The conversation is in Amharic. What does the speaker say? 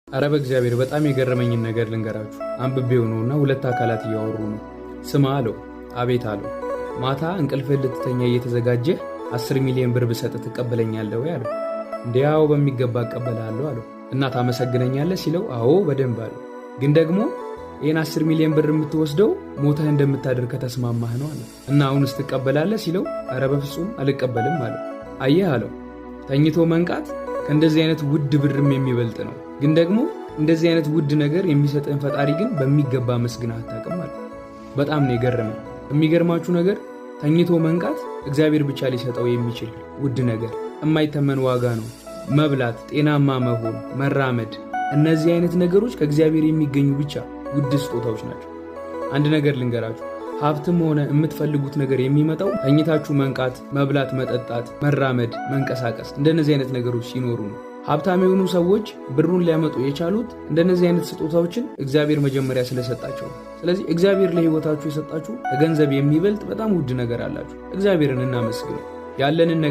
አረ በእግዚአብሔር በጣም የገረመኝን ነገር ልንገራችሁ። አንብቤው ነውና ሁለት አካላት እያወሩ ነው። ስማ አለው። አቤት አለው። ማታ እንቅልፍህን ልትተኛ እየተዘጋጀህ 10 ሚሊዮን ብር ብሰጥ ትቀበለኛለህ ወይ አለው። እንዲያው በሚገባ እቀበላለሁ አለው። እና ታመሰግነኛለህ ሲለው አዎ በደንብ አለው። ግን ደግሞ ይህን 10 ሚሊዮን ብር የምትወስደው ሞተህ እንደምታደር ከተስማማህ ነው አለው። እና አሁንስ ትቀበላለህ ሲለው አረ በፍጹም አልቀበልም አለው። አየህ አለው፣ ተኝቶ መንቃት ከእንደዚህ አይነት ውድ ብርም የሚበልጥ ነው። ግን ደግሞ እንደዚህ አይነት ውድ ነገር የሚሰጥን ፈጣሪ ግን በሚገባ መስግን አታውቅም አለ። በጣም ነው የገረመኝ። የሚገርማችሁ ነገር ተኝቶ መንቃት እግዚአብሔር ብቻ ሊሰጠው የሚችል ውድ ነገር፣ የማይተመን ዋጋ ነው። መብላት፣ ጤናማ መሆን፣ መራመድ፣ እነዚህ አይነት ነገሮች ከእግዚአብሔር የሚገኙ ብቻ ውድ ስጦታዎች ናቸው። አንድ ነገር ልንገራችሁ፣ ሀብትም ሆነ የምትፈልጉት ነገር የሚመጣው ተኝታችሁ መንቃት፣ መብላት፣ መጠጣት፣ መራመድ፣ መንቀሳቀስ እንደነዚህ አይነት ነገሮች ሲኖሩ ነው። ሀብታም የሆኑ ሰዎች ብሩን ሊያመጡ የቻሉት እንደነዚህ አይነት ስጦታዎችን እግዚአብሔር መጀመሪያ ስለሰጣቸው ነው። ስለዚህ እግዚአብሔር ለሕይወታችሁ የሰጣችሁ ከገንዘብ የሚበልጥ በጣም ውድ ነገር አላችሁ። እግዚአብሔርን እናመስግነው። ያለንን